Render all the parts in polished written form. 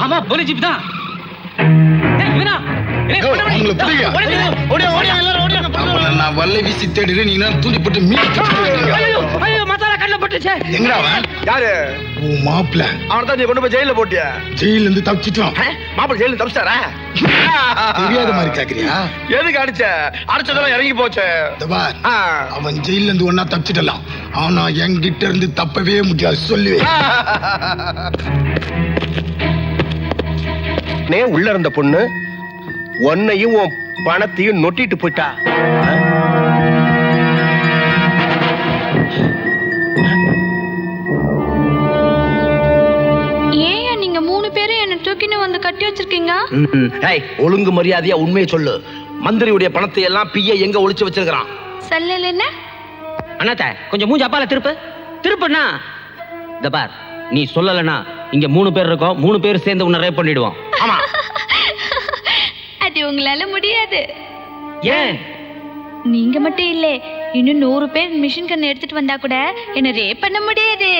ஆமா police jeep தான். நான் வல்ல வீசி தேடுறேன். நீங்க தூண்டிப்பட்டு யாரு மாப்பிள்ள அவன் தான் நீ கொண்டு போய் ஜெயில போட்டியா? ஜெயில இருந்து தப்பிச்சிட்டான். மாப்பிள்ள ஜெயில தப்பிச்சாரா? தெரியாத மாதிரி கேக்குறியா? எதுக்கு அடிச்ச? அடிச்சதெல்லாம் இறங்கி போச்சு. அவன் ஜெயில இருந்து ஒன்னா தப்பிச்சிடலாம். ஆனா என்கிட்ட இருந்து தப்பவே முடியாது சொல்லுவேன். உள்ள இருந்த பொண்ணு உன்னையும் உன் பணத்தையும் நொட்டிட்டு போயிட்டா. ஏன் நீங்க 3 பேரும் என்ன தூக்கின்னு வந்து கட்டி வச்சிருக்கீங்க? ஒழுங்கு மரியாதையா உண்மையை சொல்லு. மந்திரியுடைய பணத்தை எல்லாம் பிஏ எங்க ஒளிச்சு வச்சிருக்கான்? சொல்லல என்ன அண்ணாத்த கொஞ்சம் மூஞ்சி அப்பால திருப்புண்ணா. இந்த பார், நீ சொல்லலனா இங்க 3 பேர் இருக்கோம். 3 பேர் சேர்ந்து உன்னை ரேப் பண்ணிடுவோம். ஆமா. அது உங்களால முடியாது. ஏன்? நீங்க மட்டும் இல்ல, இன்னும் 100 பேர் மிஷின் கன் எடுத்துட்டு வந்தா கூட என்ன ரேப் பண்ண முடியாது.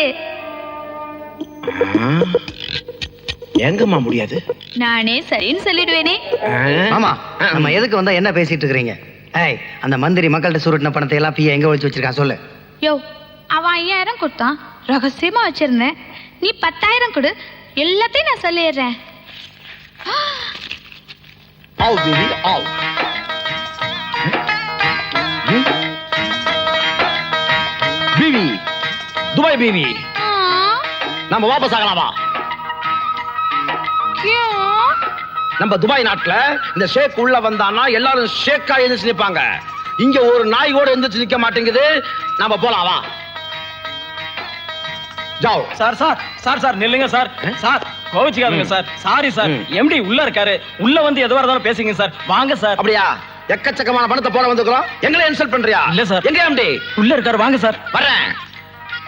எங்கம்மா முடியாது? நானே சரின்னு சொல்லிடுவேனே. ஆமா, நம்ம எதுக்கு வந்தா என்ன பேசிட்டு இருக்கீங்க? ஏய், அந்த மந்திரி மக்கள்கிட்ட சுருட்டின பணத்தை எல்லாம் பிஏ எங்க ஒளிச்சு வச்சிருக்கான் சொல்லு. யோ, அவன் 5000 கொடுத்தான், ரகசியமா வச்சிருந்தேன். நீ 10,000 கொடு, எல்லாத்தையும் நான் சொல்லிடுறேன். பீவி, துபாய் பீவி, நம்ம வாபஸ் ஆகலாமா? நம்ம துபாய் நாட்டுல இந்த ஷேக் உள்ள வந்தானா எல்லாரும் ஷேக்கா எழுந்து நிப்பாங்க. இங்க ஒரு நாய் கூட எந்திரிச்சு நிக்க மாட்டேங்குது. நாம போலாமா? ஜாவ். சார் சார் சார் சார் நில்லுங்க சார். சார் கோவிச்சுக்காதுங்க சார். சாரி சார், எம்டி உள்ள இருக்காரு. உள்ள வந்து எதுவா இருந்தாலும் பேசுங்க சார். வாங்க சார். அப்படியா? எக்கச்சக்கமான பணத்தை போட வந்துக்கிறோம். எங்களை இன்சல்ட் பண்றியா? இல்ல சார். எங்க எம்டி? உள்ள இருக்காரு, வாங்க சார். வரேன்.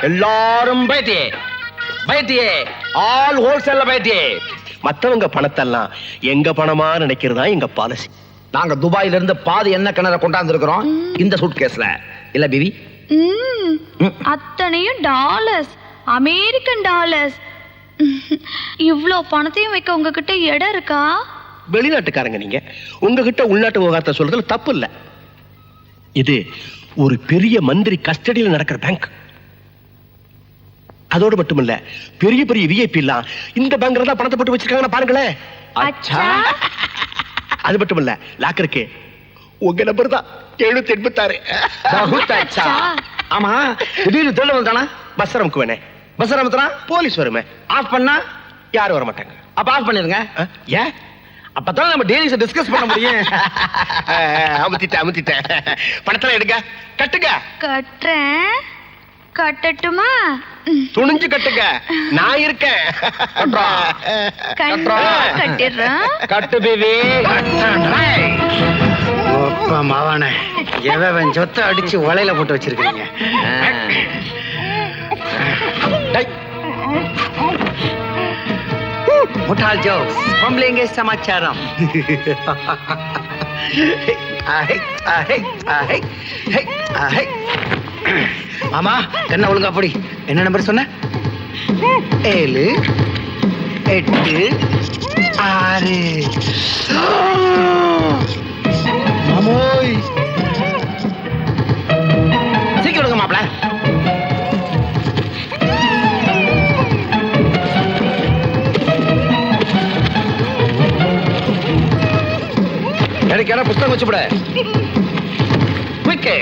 எல்லாரும் பைட்டியே பைட்டியே, ஆல் ஹோல்சேல்ல பைட்டியே. மத்தவங்க பணத்தெல்லாம் எங்க பணமா நினைக்கிறதா எங்க பாலிசி. நாங்க துபாயில இருந்து பாதி என்ன கிணற கொண்டாந்து இருக்கிறோம் இந்த சூட் கேஸ்ல. இல்ல பிவி? அத்தனையும் டாலர்ஸ், அமெரிக்கன் டாலர்ஸ். இவ்ளோ பணத்தையும் வைக்க உங்ககிட்ட இடம் இருக்கா? வெளிநாட்டுக்காரங்க நீங்க, உங்ககிட்ட உள்நாட்டு விவகாரத்தை சொல்றதுல தப்பு இல்ல. இது ஒரு பெரிய மந்திரி கஸ்டடியில் நடக்கிற பேங்க். அதோடு மட்டுமில்ல, பெரிய பெரிய விஐபி எல்லாம் இந்த பேங்க்ல தான் பணத்தை போட்டு வச்சிருக்காங்க பாருங்களேன். அது மட்டும் இல்ல, லாக்கருக்கு உங்க நம்பர் தான் 786. ஆமா, திடீர்னு தெரியல வந்தானா? பஸ் அமுக்கு வேணே. பஸ் அமுத்துனா போலீஸ் வருமே. ஆஃப் பண்ணா யாரும் வர மாட்டாங்க. அப்ப ஆஃப் பண்ணிருங்க. ஏன்? அப்பதான் நம்ம டெய்லிஸ் டிஸ்கஸ் பண்ண முடியும். அமுத்திட்டேன். பணத்தெல்லாம் எடுங்க, கட்டுங்க. கட்டுறேன். கட்டட்டுமா? துணிஞ்சு கட்டுங்க, நான் இருக்கேன். கட்டிடுறேன். கட்டு பேபி. மாவானே, எவன் சொத்தை அடிச்சு உலையில போட்டு வச்சிருக்கீங்க. முட்டாள் ஜோக்ஸ், பொம்பளைங்க சமாச்சாரம். மாமா, என்ன ஒழுங்கா போடி. என்ன நம்பர் சொன்ன? 7 8 6. மாமோய், சீக்கிரம் விடுங்க மாப்பிள்ள. எனக்கு என்ன புத்தகம் வச்சு விட. குயிக்.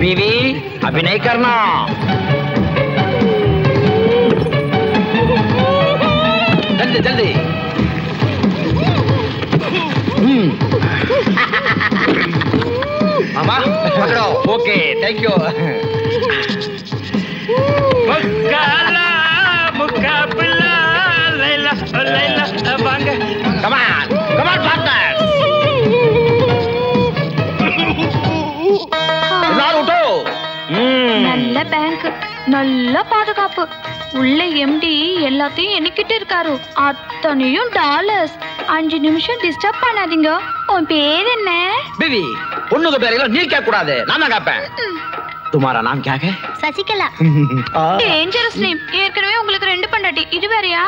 बीवी अभी नहीं करना. जल्दी जल्दी. मामा पकड़ो. Okay, thank you. मुकाबला लैला लैला वांग. Come on, come on, partners. எல்லாரும் விட்டோ. நல்ல பேங்க், நல்ல பாதுகாப்பு. உள்ள எம்டி எல்லாத்தையும் எண்ணிக்கிட்டு இருக்காரு. அத்தனையும் டாலர்ஸ். 5 நிமிஷம் டிஸ்டர்ப் பண்ணாதீங்க. உன் பேர் என்ன? பேபி பொண்ணுக்கு பேரெல்லாம் நீ கேட்க கூடாது, நான் தான் கேட்பேன். துமாரா நாம் கேட்க சசிகலா. Dangerous name. ஏற்கனவே உங்களுக்கு 2 பொண்டாட்டி, இது வேறயா?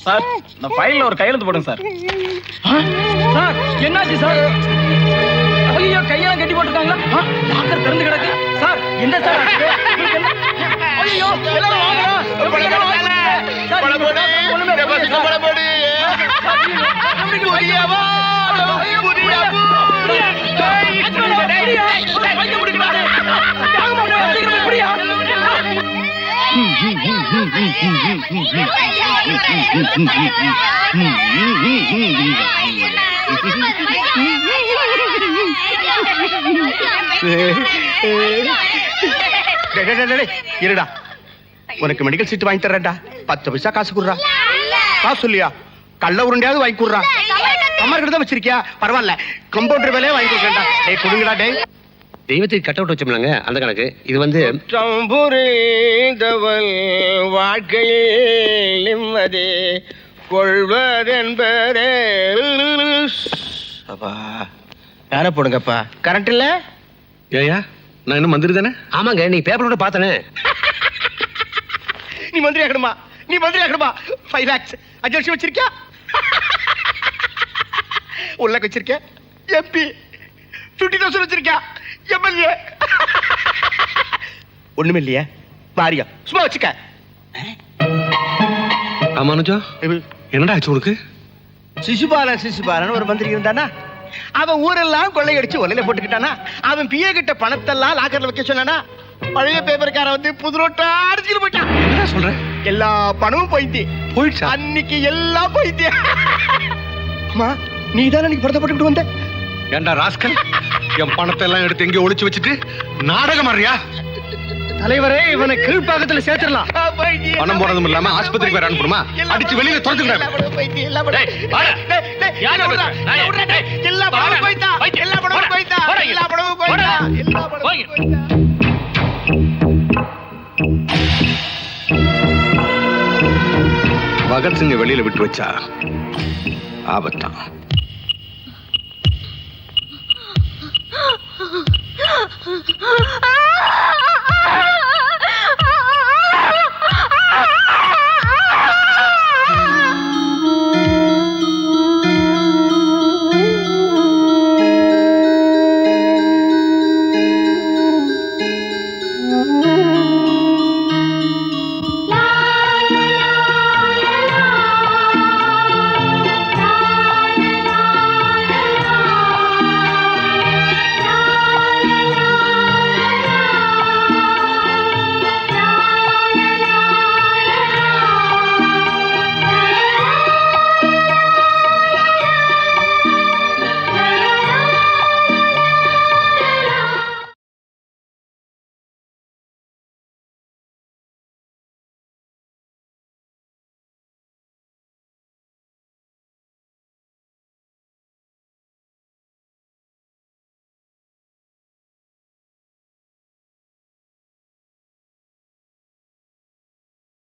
சார் இந்த ஃபைல்ல ஒரு கையெழுத்து போடுங்க சார். சார் என்னாச்சு சார்? ஐயோ கையெல்லாம் கட்டி போட்டுருக்காங்களா? லாக்கர் திறந்து கிடக்கு. சார் என்ன சார் ஆச்சு? ஐயோ எல்லாரும் வாங்கடா. சார் ஒண்ணுமே புரியல. இருடா, உனக்கு மெடிக்கல் சீட் வாங்கி தர்றேன்டா. 10 பைசா காசு குடுறா. காசு சொல்லியா? கள்ள உருண்டையாவது வாங்கி குடுறா. கம்மர் கிட்ட தான் வச்சிருக்கியா? பரவாயில்ல, கம்பவுண்டர் வேலையே வாங்கி கொடுக்கறேன்டா. டேய் கொடுங்கடா டேய். தெய்வத்துக்கு கட் அவுட் வச்சோம்லாங்க, அந்த கணக்கு. இது வந்து புரிந்தவள் வாழ்க்கையில் நிம்மதி கொள்வதென்பதே. அப்பா யார போடுங்கப்பா. கரண்ட் இல்ல? ஏயா நான் என்ன மந்திரி தானே? ஆமாங்க, நீ பேப்பரோட பார்த்தனே. நீ மந்திரி ஆகணுமா? நீ மந்திரி ஆகணுமா? 5 lakhs அட்ஜஸ்ட் வச்சிருக்கியா? உள்ள வச்சிருக்க எம்பி 50,000 வச்சிருக்கியா? எம்எல்ஏ ஒண்ணுமே இல்லையே. பாரியா சும்மா வச்சுக்க. ஆமானுஜா, என்னடா ஆச்சு உனக்கு? சிசுபாலன் ஒரு மந்திரி இருந்தானா? அவன் ஊரெல்லாம் கொள்ளையடிச்சு ஒலையில போட்டுக்கிட்டானா? அவன் பிஏ கிட்ட பணத்தெல்லாம் லாக்கர்ல வைக்க சொன்னானா? பழைய பேப்பர்கார வந்து புது ரோட்டா அடிச்சுட்டு போயிட்டான். என்ன சொல்ற? எல்லா பணமும் போயிடுச்சு. அன்னைக்கு எல்லாம் போயிடுச்சு. அம்மா நீ தானே நீ படத்தை போட்டுக்கிட்டு வந்த? ஏண்டா ராஸ்கல், என் பணத்தை எல்லாம் எடுத்து எங்க ஒளிச்சு வச்சுட்டு நாடகம் ஆடுறியா? தலைவரே, இவனை கீழ்ப்பாக்கத்துல சேர்த்துடலாம். பணம் போனதும் இல்லாம ஆஸ்பத்திரிக்கு வேற அனுப்பணுமா? அடிச்சு வெளியில துரத்துக்கிறேன். பகத்சிங்க வெளியில விட்டு வச்சா ஆபத்தான். ஆ